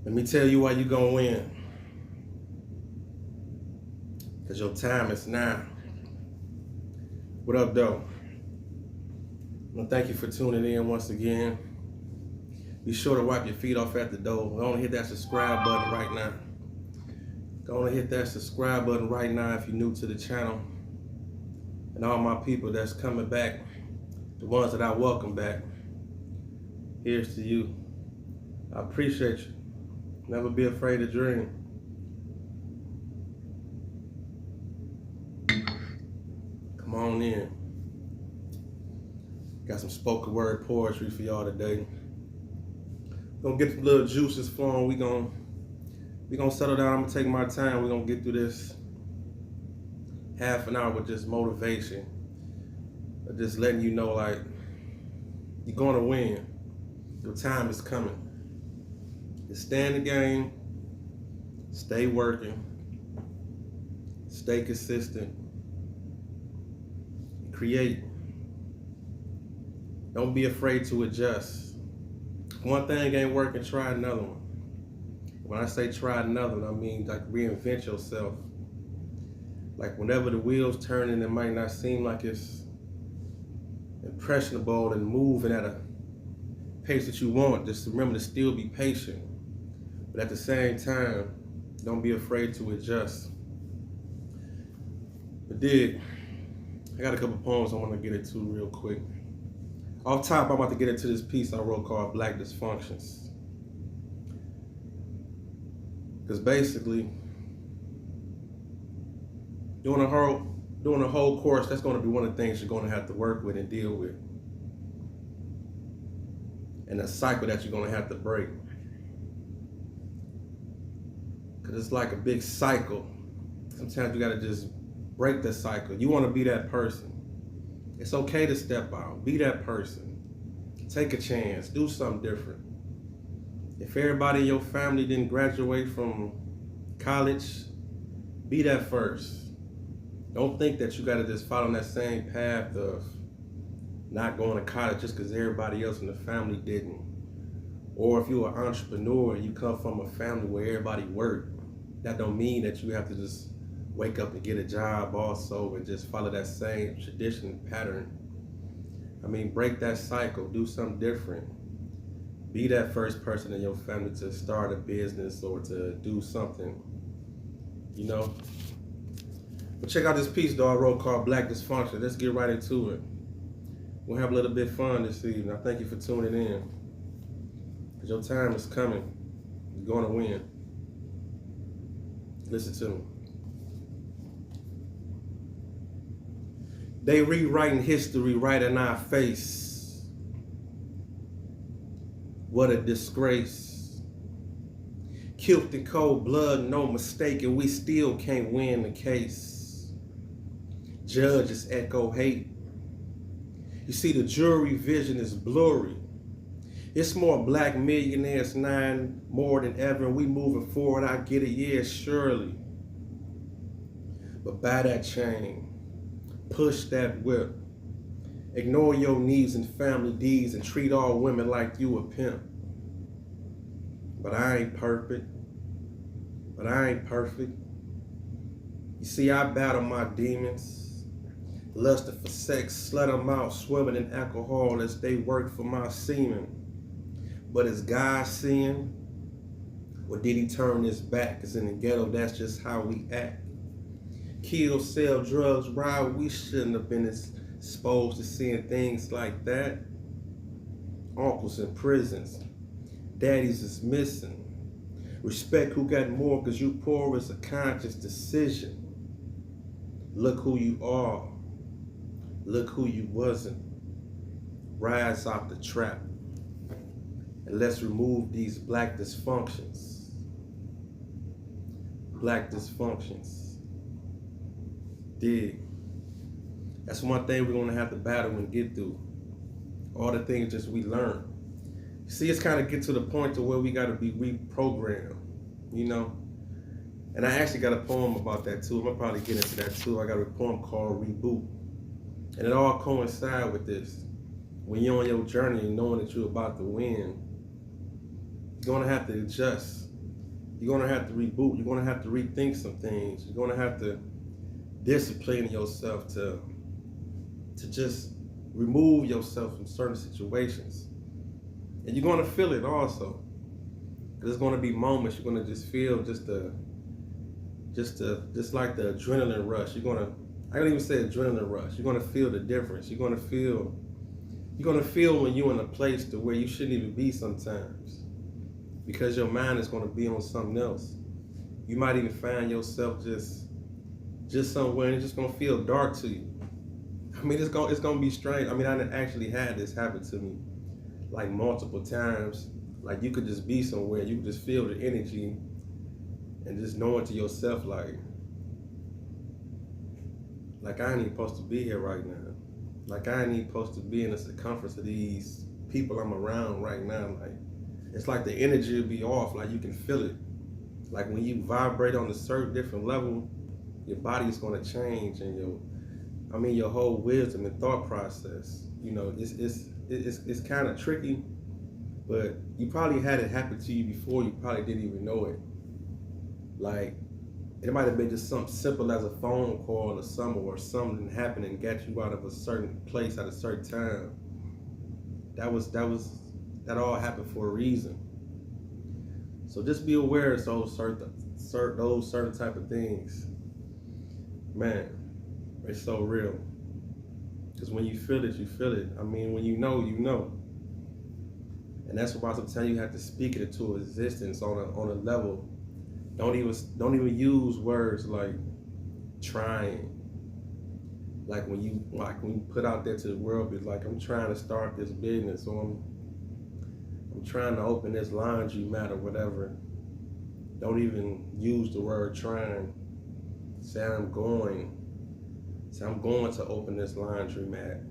Let me tell you why you gonna win. Because your time is now. What up, though? Well, thank you for tuning in once again. Be sure to wipe your feet off at the door. Go on and hit that subscribe button right now. Go on and hit that subscribe button right now if you're new to the channel. And all my people that's coming back, the ones that I welcome back, here's to you. I appreciate you. Never be afraid to dream. Come on in. Got some spoken word poetry for y'all today. Gonna get the little juices flowing. We gonna settle down. I'm gonna take my time. We're gonna get through this half an hour with just motivation. Just letting you know, like, you're gonna win. Your time is coming. Just stay in the game, stay working, stay consistent, create. Don't be afraid to adjust. If one thing ain't working, try another one. When I say try another one, I mean like reinvent yourself. Like whenever the wheels turning, it might not seem like it's impressionable and moving at a pace that you want. Just remember to still be patient. But at the same time, don't be afraid to adjust. But I got a couple poems I want to get into real quick. Off top, I'm about to get into this piece I wrote called Black Dysfunctions. Because basically, during the whole course, that's going to be one of the things you're going to have to work with and deal with. And a cycle that you're going to have to break. Because it's like a big cycle. Sometimes you got to just break the cycle. You want to be that person. It's okay to step out. Be that person. Take a chance. Do something different. If everybody in your family didn't graduate from college, be that first. Don't think that you got to just follow that same path of not going to college just because everybody else in the family didn't. Or if you're an entrepreneur and you come from a family where everybody worked, that don't mean that you have to just wake up and get a job also and just follow that same tradition pattern. I mean, break that cycle, do something different. Be that first person in your family to start a business or to do something, you know? But check out this piece though I wrote called Black Dysfunction. Let's get right into it. We'll have a little bit of fun this evening. I thank you for tuning in. Because your time is coming. You're going to win. Listen to me. They rewriting history right in our face. What a disgrace. Killed in cold blood, no mistake, and we still can't win the case. Judges echo hate. You see, the jury vision is blurry. It's more black millionaires, nine more than ever, and we moving forward. I get it, yeah, surely. But buy that chain. Push that whip. Ignore your needs and family deeds and treat all women like you a pimp. But I ain't perfect. You see, I battle my demons. Lusting for sex, slut them out, swimming in alcohol as they work for my semen. But is God seeing? Or did he turn his back? Cause in the ghetto, that's just how we act. Kill, sell drugs, rob. We shouldn't have been exposed to seeing things like that. Uncles in prisons. Daddies is missing. Respect who got more because you poor is a conscious decision. Look who you are. Look who you wasn't. Rise out the trap. And let's remove these black dysfunctions. Black dysfunctions. Dig. That's one thing we're gonna have to battle and get through. All the things just we learn. See, it's kind of get to the point to where we gotta be reprogrammed, you know? And I actually got a poem about that too. I'm gonna probably get into that too. I got a poem called Reboot. And it all coincides with this. When you're on your journey and knowing that you're about to win, you're gonna have to adjust. You're gonna have to reboot. You're gonna have to rethink some things. You're gonna have to discipline yourself to just remove yourself from certain situations. And you're gonna feel it also. There's gonna be moments you're gonna just feel just like the adrenaline rush. I don't even say adrenaline rush. You're gonna feel the difference. You're gonna feel when you're in a place to where you shouldn't even be sometimes, because your mind is gonna be on something else. You might even find yourself just somewhere and it's just gonna feel dark to you. I mean, it's gonna be strange. I mean, I actually had this happen to me like multiple times. Like, you could just be somewhere, you could just feel the energy, and just knowing to yourself like I ain't even supposed to be here right now. Like, I ain't even supposed to be in the circumference of these people I'm around right now. Like, it's like the energy will be off. Like, you can feel it. Like, when you vibrate on a certain different level, your body is going to change, and your whole wisdom and thought process. You know, it's kind of tricky, but you probably had it happen to you before. You probably didn't even know it. Like, it might have been just something simple as a phone call or something happened and got you out of a certain place at a certain time. That all happened for a reason. So just be aware of those certain type of things. Man, it's so real. Because when you feel it, you feel it. I mean, when you know, you know. And that's why sometimes you have to speak it into existence on a level. Don't even use words like trying. Like when you put out there to the world, it's like, I'm trying to start this business, or I'm trying to open this laundry mat or whatever. Don't even use the word trying. Say I'm going to open this laundry mat.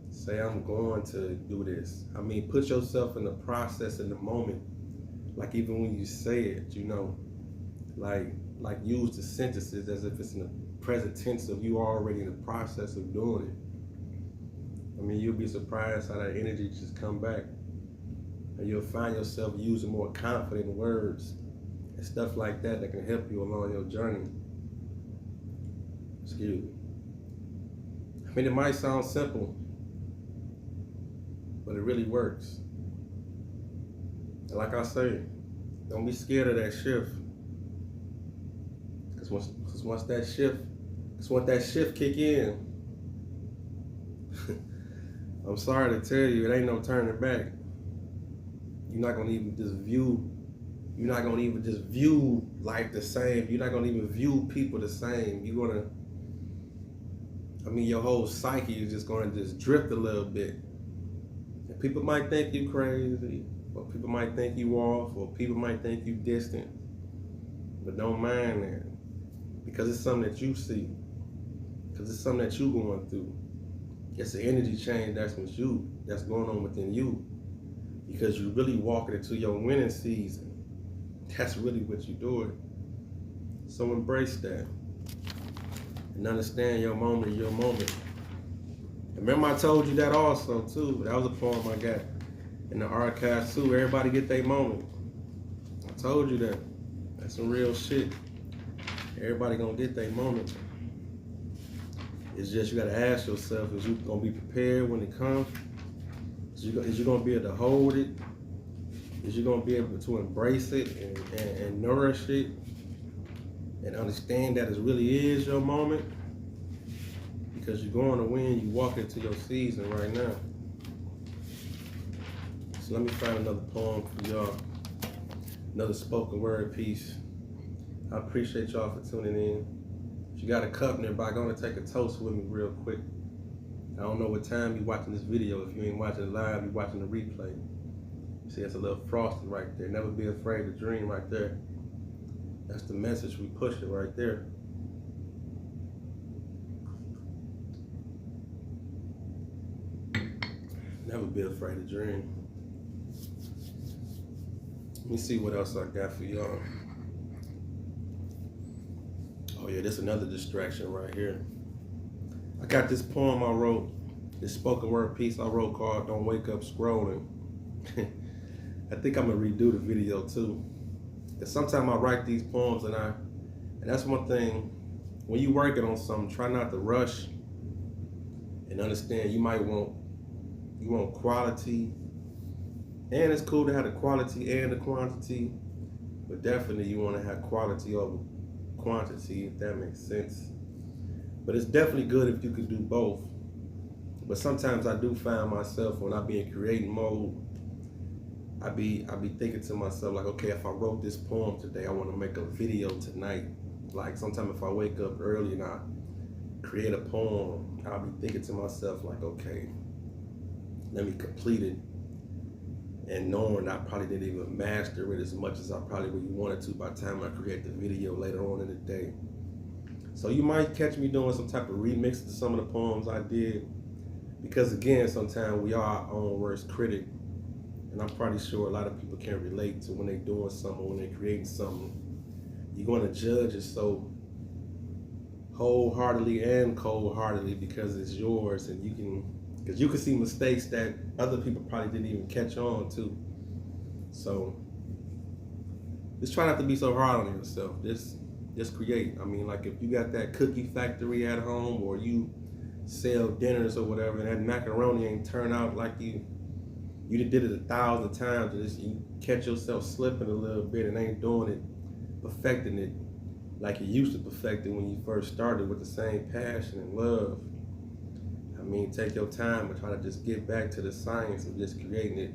Say I'm going to do this. I mean, put yourself in the process, in the moment. Like, even when you say it, you know, like use the sentences as if it's in the present tense of you already in the process of doing it. I mean, you'll be surprised how that energy just come back. And you'll find yourself using more confident words and stuff like that can help you along your journey. Excuse me. I mean, it might sound simple, but it really works. And like I say, don't be scared of that shift. Because once that shift kick in, I'm sorry to tell you, it ain't no turning back. You're not gonna even just view life the same. You're not gonna even view people the same. Your whole psyche is just gonna just drift a little bit. And people might think you crazy, or people might think you off, or people might think you distant. But don't mind that. Because it's something that you see. Because it's something that you're going through. It's the energy change that's going on within you. Because you're really walking into your winning season. That's really what you're doing. So embrace that. And understand your moment is your moment. Remember, I told you that also too. That was a poem I got in the archives too. Everybody get their moment. I told you that. That's some real shit. Everybody gonna get their moment. It's just you gotta ask yourself, is you gonna be prepared when it comes? Is you gonna be able to hold it? Is you gonna be able to embrace it and nourish it and understand that it really is your moment? Because you're going to win, you walk into your season right now. So let me find another poem for y'all. Another spoken word piece. I appreciate y'all for tuning in. If you got a cup nearby, go and take a toast with me real quick. I don't know what time you're watching this video. If you ain't watching it live, you're watching the replay. See, that's a little frosting right there. Never be afraid to dream right there. That's the message we push it right there. Never be afraid to dream. Let me see what else I got for y'all. Oh yeah, this is another distraction right here. I got this poem I wrote, this spoken word piece I wrote called Don't Wake Up Scrolling. I think I'm gonna redo the video too. Because sometimes I write these poems and that's one thing, when you're working on something, try not to rush and understand you want quality, and it's cool to have the quality and the quantity, but definitely you want to have quality over quantity, if that makes sense. But it's definitely good if you could do both. But sometimes I do find myself when I be in creating mode, I be thinking to myself like, okay, if I wrote this poem today, I want to make a video tonight. Like sometimes if I wake up early and I create a poem, I'll be thinking to myself like, okay, let me complete it. And knowing I probably didn't even master it as much as I probably really wanted to by the time I create the video later on in the day. So you might catch me doing some type of remix to some of the poems I did. Because again, sometimes we are our own worst critic. And I'm pretty sure a lot of people can relate to when they're doing something, when they're creating something. You're going to judge it so wholeheartedly and cold-heartedly because it's yours, and because you can see mistakes that other people probably didn't even catch on to. So just try not to be so hard on yourself. Just create. I mean, like if you got that cookie factory at home, or you sell dinners or whatever, and that macaroni ain't turn out like you did it 1,000 times, and you catch yourself slipping a little bit and ain't doing it, perfecting it like you used to perfect it when you first started with the same passion and love. I mean, take your time and try to just get back to the science of just creating it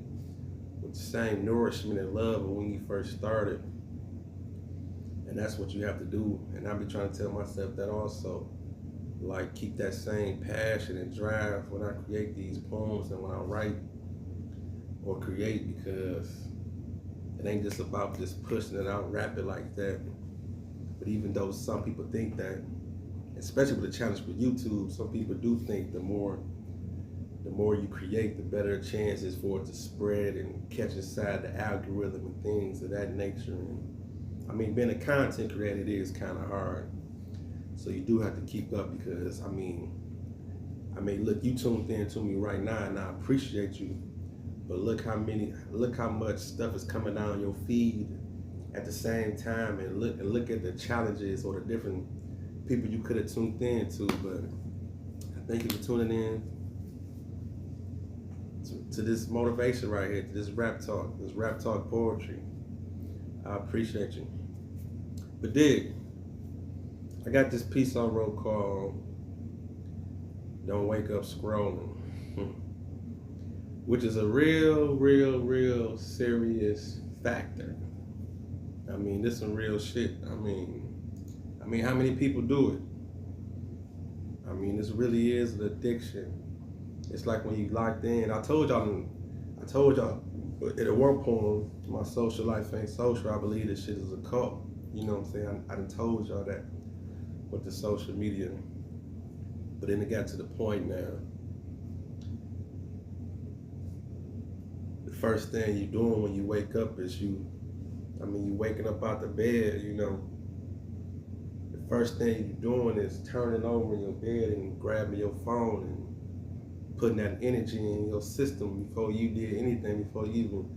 with the same nourishment and love of when you first started. And that's what you have to do. And I'll be trying to tell myself that also. Like, keep that same passion and drive when I create these poems and when I write or create, because it ain't just about just pushing it out rapid like that. But even though some people think that, especially with the challenge with YouTube, some people do think the more you create, the better a chance is for it to spread and catch inside the algorithm and things of that nature. And I mean, being a content creator, it is kind of hard. So you do have to keep up, because I mean, look, you tuned in to me right now, and I appreciate you. But look how much stuff is coming down your feed at the same time, and look at the challenges or the different people you could have tuned in to. But I thank you for tuning in to this motivation right here, to this rap talk poetry. I appreciate you. But dig, I got this piece I wrote called Don't Wake Up Scrolling, which is a real serious factor. I mean, this some real shit. I mean, how many people do it? I mean, this really is an addiction. It's like when you locked in. I told y'all in a work poem, my social life ain't social. I believe this shit is a cult. You know what I'm saying? I done told y'all that with the social media. But then it got to the point now. The first thing you're doing when you wake up is you waking up out the bed, you know. The first thing you're doing is turning over in your bed and grabbing your phone and putting that energy in your system before you did anything, before you even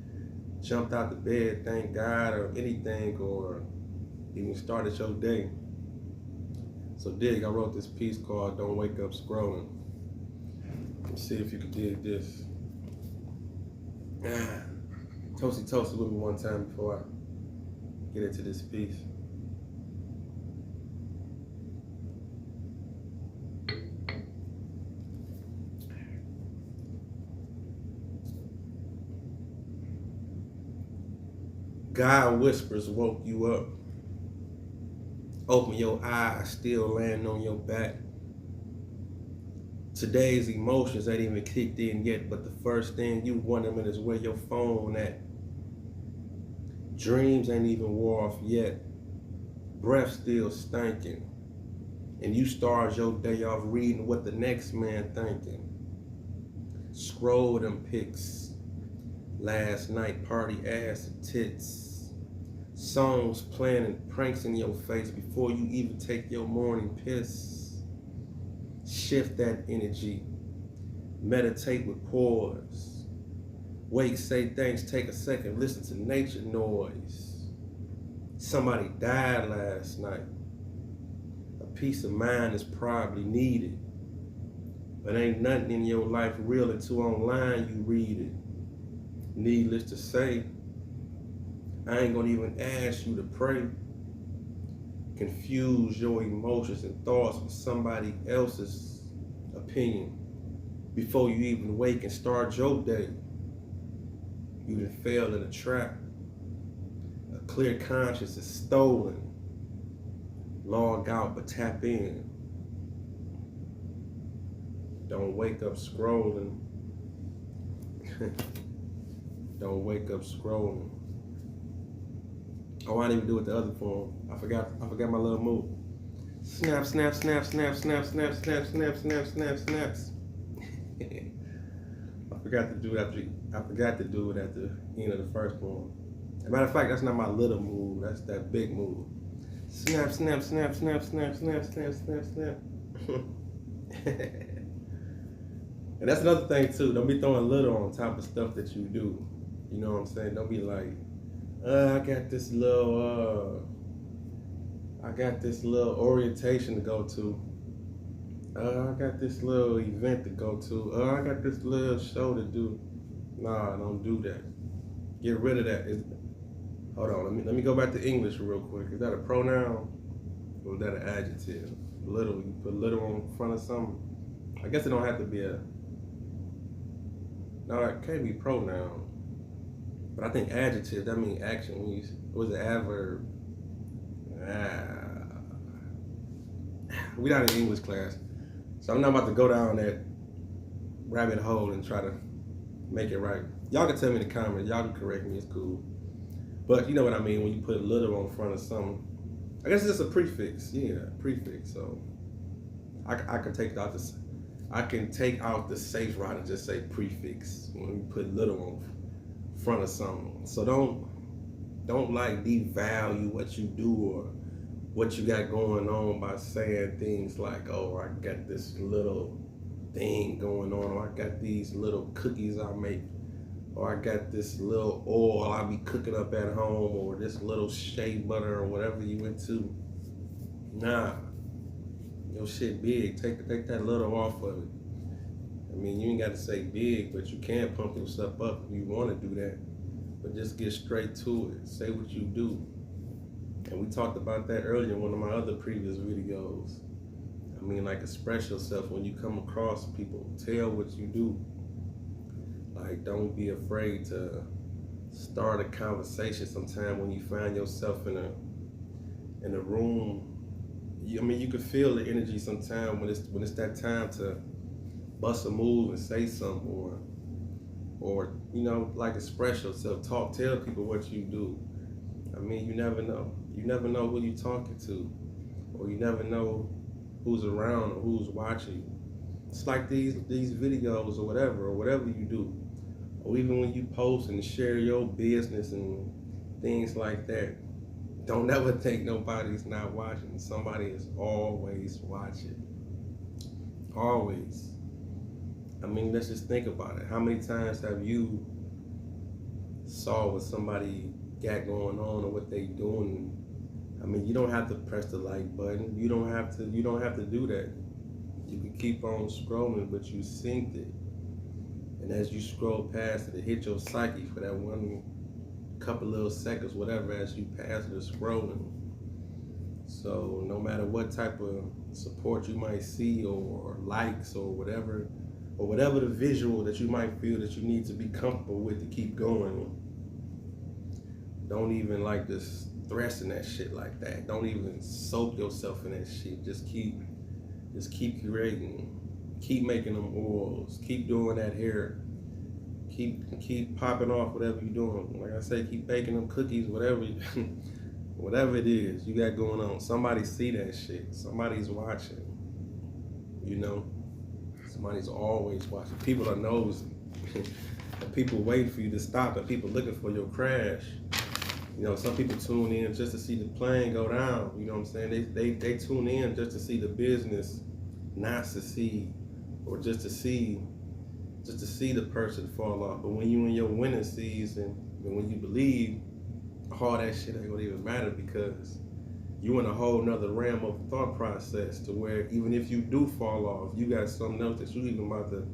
jumped out the bed, thank God, or anything, or even started your day. So dig, I wrote this piece called Don't Wake Up Scrolling. Let's see if you can dig this. Toasty with me one time before I get into this piece. God whispers woke you up. Open your eyes, still laying on your back. Today's emotions ain't even kicked in yet, but the first thing you wondering is where your phone at. Dreams ain't even wore off yet. Breath still stinking. And you start your day off reading what the next man thinking. Scroll them pics. Last night party ass and tits. Songs playing and pranks in your face before you even take your morning piss. Shift that energy. Meditate with pause. Wake, say thanks, take a second, listen to nature noise. Somebody died last night. A peace of mind is probably needed. But ain't nothing in your life real until online you read it. Needless to say, I ain't gonna even ask you to pray. Confuse your emotions and thoughts with somebody else's opinion before you even wake and start your day. You done fell in a trap. A clear conscience is stolen. Log out but tap in. Don't wake up scrolling. Don't wake up scrolling. Oh, I didn't even do it the other form. I forgot my little move. Snap, snap, snap, snap, snap, snap, snap, snap, snap, snap, snaps. I forgot to do it at the end of the first form. As a matter of fact, that's not my little move. That's that big move. Snap, snap, snap, snap, snap, snap, snap, snap, snap. And that's another thing too. Don't be throwing little on top of stuff that you do. You know what I'm saying? Don't be like, I got this little orientation to go to. I got this little event to go to. I got this little show to do. Nah, don't do that. Get rid of that. Hold on, let me go back to English real quick. Is that a pronoun or is that an adjective? Little, you put little in front of something. I guess it don't have to be no, it can't be pronoun. But I think adjective, that means action. What was it, adverb? We're not in English class. So I'm not about to go down that rabbit hole and try to make it right. Y'all can tell me in the comments. Y'all can correct me. It's cool. But you know what I mean when you put little in front of something. I guess it's just a prefix. Yeah, prefix. So I can take out the safe route and just say prefix when we put little in front of something. So don't like devalue what you do or what you got going on by saying things like, oh, I got this little thing going on, or I got these little cookies I make, or I got this little oil I be cooking up at home, or this little shea butter or whatever you into. Nah, your shit big. Take that little off of it. I mean, you ain't got to say big, but you can pump yourself up if you want to do that. But just get straight to it. Say what you do. And we talked about that earlier in one of my other previous videos. I mean, like, express yourself when you come across people. Tell what you do. Like, don't be afraid to start a conversation sometime when you find yourself in a room. I mean, you can feel the energy sometime when it's that time to bust a move and say something, or you know, like, express yourself. Tell people what you do. I mean, you never know. You never know who you're talking to, or you never know who's around or who's watching. It's like these videos or whatever you do, or even when you post and share your business and things like that. Don't ever think nobody's not watching. Somebody is always watching. Always. I mean, let's just think about it. How many times have you saw what somebody got going on or what they doing? I mean, you don't have to press the like button. You don't have to do that. You can keep on scrolling, but you synced it. And as you scroll past it, it hit your psyche for that one couple little seconds, whatever, as you pass it or scrolling. So no matter what type of support you might see or likes or whatever the visual that you might feel that you need to be comfortable with to keep going, don't even like this thrust in that shit like that. Don't even soak yourself in that shit. Just keep creating. Keep making them oils. Keep doing that hair. Keep popping off whatever you're doing. Like I say, keep baking them cookies, whatever it is you got going on. Somebody see that shit. Somebody's watching. You know? Somebody's always watching. People are nosy. People waiting for you to stop, and people looking for your crash. You know, some people tune in just to see the plane go down. You know what I'm saying? They tune in just to see the business not succeed, or just to see the person fall off. But when you in your winning season, and when you believe, all that shit ain't gonna even matter because you in a whole nother realm of thought process to where even if you do fall off, you got something else that you even about to,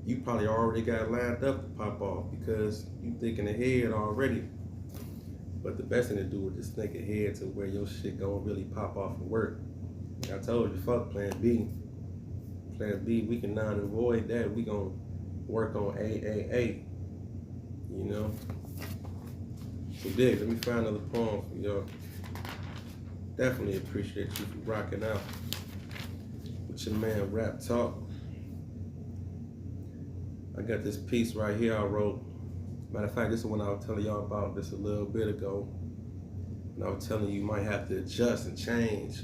you probably already got lined up to pop off because you thinking ahead already. But the best thing to do is just think ahead to where your shit gonna really pop off and work. I told you, fuck plan B. Plan B, we can not avoid that. We gonna work on AAA, you know? So dig, let me find another poem for y'all. Definitely appreciate you for rocking out with your man Rap Talk. I got this piece right here I wrote. Matter of fact, this is one I was telling y'all about this a little bit ago. And I was telling you might have to adjust and change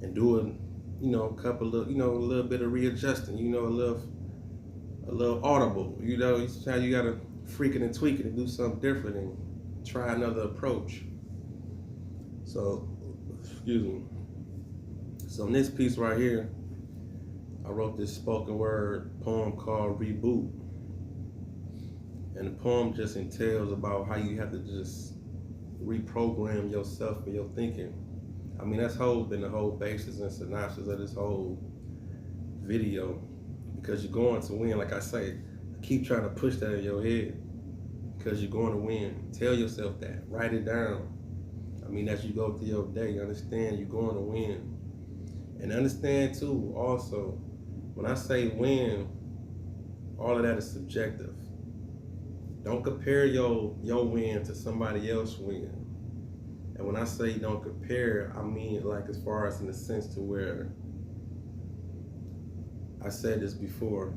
and do a couple of, a little bit of readjusting, a little audible. Sometimes you gotta freak it and tweak it and do something different and try another approach. So, excuse me. So in this piece right here, I wrote this spoken word poem called Reboot. And the poem just entails about how you have to just reprogram yourself and your thinking. I mean, that's been the whole basis and synopsis of this whole video. Because you're going to win, like I say, keep trying to push that in your head. Because you're going to win. Tell yourself that. Write it down. I mean, as you go through your day, understand you're going to win. And understand too, also, when I say win, all of that is subjective. Don't compare your win to somebody else's win. And when I say don't compare, I mean like as far as in the sense to where I said this before,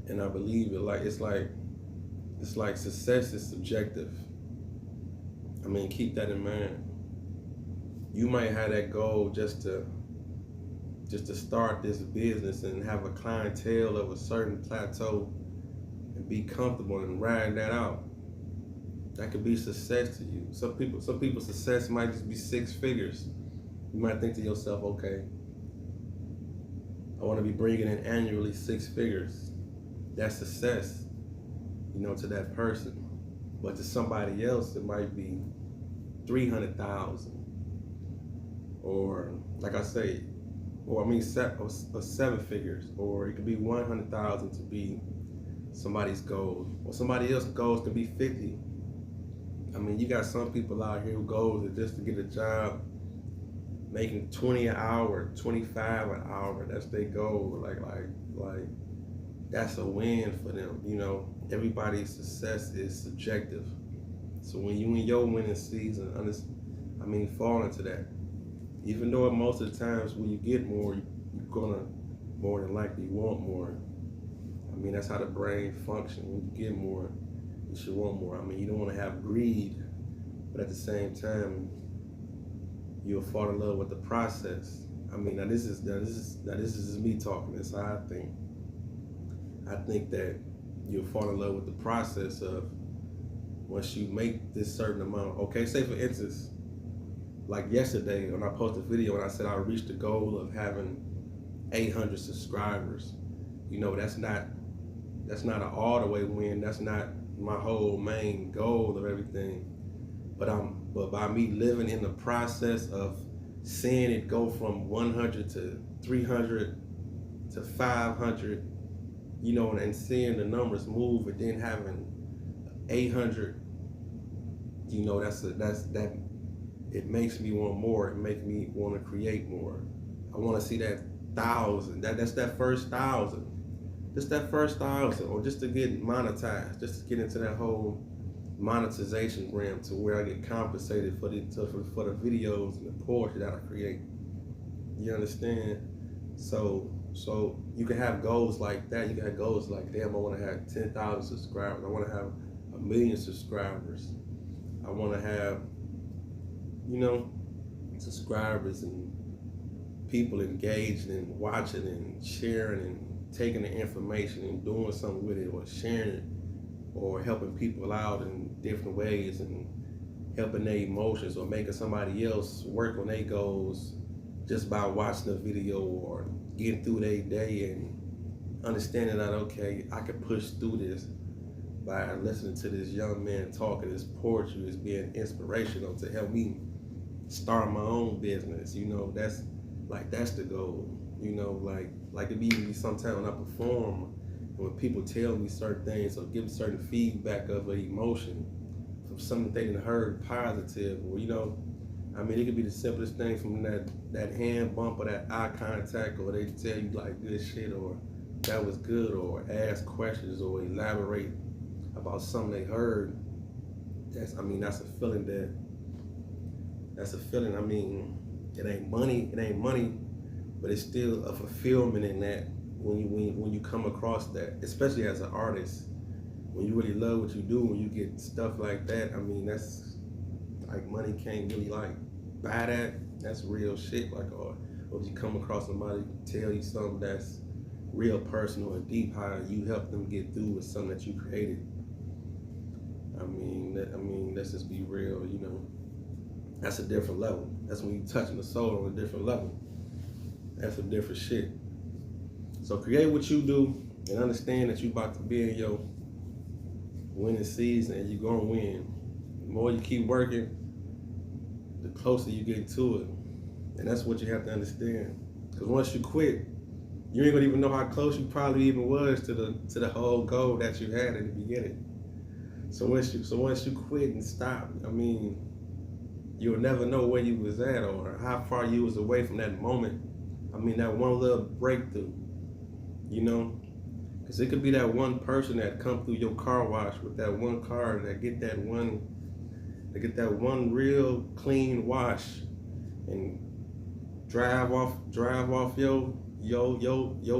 and I believe it. It's like success is subjective. I mean, keep that in mind. You might have that goal just to start this business and have a clientele of a certain plateau and be comfortable and ride that out. That could be success to you. Some people's success might just be 6 figures. You might think to yourself, okay, I want to be bringing in annually 6 figures. That's success, to that person. But to somebody else, it might be 300,000, or like I say, or 7 figures, or it could be 100,000 to be somebody's goal, or somebody else's goals could be 50. I mean, you got some people out here who goals are just to get a job, making 20 an hour, 25 an hour. That's their goal. Like that's a win for them. Everybody's success is subjective. So when you in your winning season, fall into that. Even though most of the times when you get more, you're gonna more than likely want more. I mean, that's how the brain functions. When you get more, you should want more. I mean, you don't want to have greed, but at the same time, you'll fall in love with the process. I mean, now this is me talking. That's how I think. I think that you'll fall in love with the process of once you make this certain amount. Okay, say for instance, like yesterday when I posted a video and I said I reached the goal of having 800 subscribers. That's not an all the way win. That's not my whole main goal of everything. But by me living in the process of seeing it go from 100 to 300 to 500, and seeing the numbers move, and then having 800, it makes me want more. It makes me want to create more. I want to see that 1,000. That's that first 1,000. Just that first 1,000, or just to get monetized, just to get into that whole monetization realm to where I get compensated for the videos and the poetry that I create. You understand? So you can have goals like that. You can have goals like, damn, I want to have 10,000 subscribers. I want to have 1 million subscribers. I want to have, subscribers and people engaged and watching and sharing and taking the information and doing something with it, or sharing it, or helping people out in different ways and helping their emotions, or making somebody else work on their goals just by watching a video, or getting through their day and understanding that, okay, I can push through this by listening to this young man talking his poetry is being inspirational to help me start my own business. You know, that's the goal. You know, like it be sometimes when I perform, and when people tell me certain things or give certain feedback of an emotion from something they done heard positive, or you know, I mean, it could be the simplest thing from that hand bump or that eye contact, or they tell you like good shit, or that was good, or ask questions or elaborate about something they heard. That's a feeling I mean, it ain't money, but it's still a fulfillment in that when you come across that, especially as an artist, when you really love what you do, when you get stuff like that, I mean, that's like money can't really like buy that. That's real shit. Like, or if you come across somebody tell you something that's real personal and deep, how you help them get through with something that you created. I mean, let's just be real, you know. That's a different level. That's when you touching the soul on a different level. That's a different shit. So create what you do and understand that you about to be in your winning season and you're gonna win. The more you keep working, the closer you get to it. And that's what you have to understand. Because once you quit, you ain't gonna even know how close you probably even was to the whole goal that you had in the beginning. So once you quit and stop, I mean, you'll never know where you was at or how far you was away from that moment. I mean, that one little breakthrough, you know? Because it could be that one person that come through your car wash with that one car that get that one real clean wash and drive off your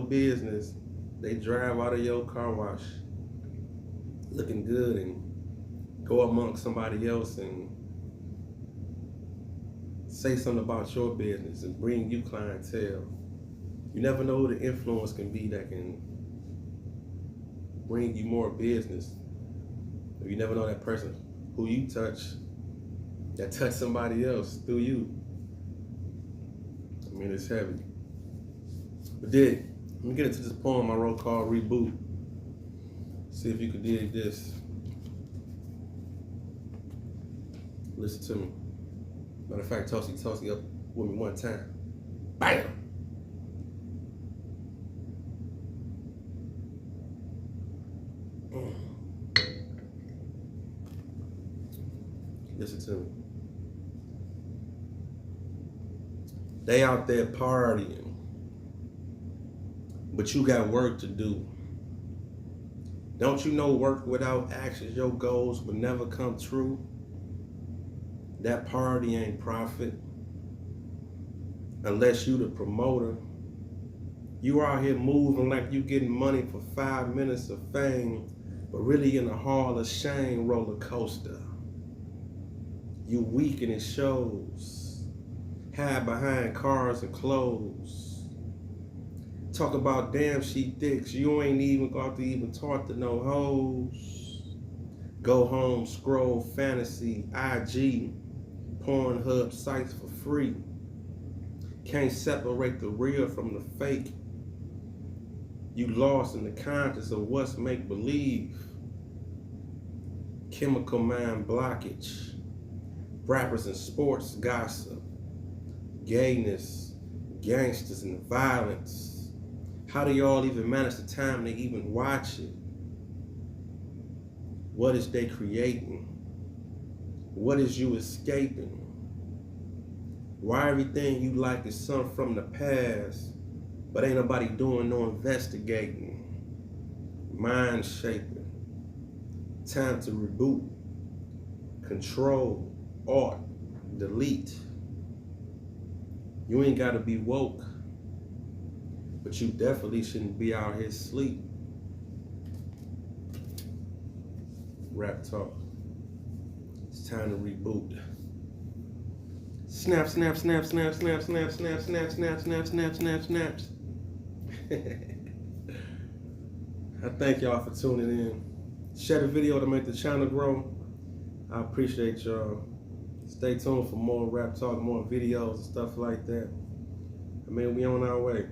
business. They drive out of your car wash looking good and go amongst somebody else and say something about your business and bring you clientele. You never know who the influence can be that can bring you more business. You never know that person who you touch that touched somebody else through you. I mean, it's heavy. But let me get into this poem I wrote called Reboot. See if you can dig this. Listen to me. Matter of fact, toss it up with me one time. Bam! Listen to me. They out there partying, but you got work to do. Don't you know work without action, your goals will never come true? That party ain't profit unless you the promoter. You out here moving like you getting money for 5 minutes of fame, but really in a hall of shame roller coaster. You weak and it shows. Hide behind cars and clothes. Talk about damn she dicks. You ain't even got to even talk to no hoes. Go home, scroll fantasy, IG, Pornhub sites for free. Can't separate the real from the fake. You lost in the conscience of what's make-believe. Chemical mind blockage. Rappers and sports gossip. Gayness, gangsters and violence. How do y'all even manage the time to even watch it? What is they creating? What is you escaping? Why everything you like is something from the past, but ain't nobody doing no investigating? Mind shaping. Time to reboot. Control. Alt. Delete. You ain't gotta be woke, but you definitely shouldn't be out here sleep. Rap talk. It's time to reboot. Snap, snap, snap, snap, snap, snap, snap, snap, snap, snap, snap, snap, snaps. I thank y'all for tuning in. Share the video to make the channel grow. I appreciate y'all. Stay tuned for more rap talk, more videos and stuff like that. I mean, we on our way.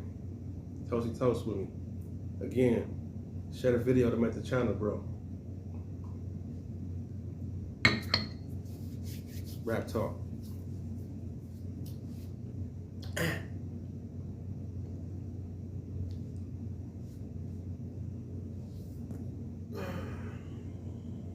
Toasty toast with me. Again, share the video to make the channel grow. Rap talk.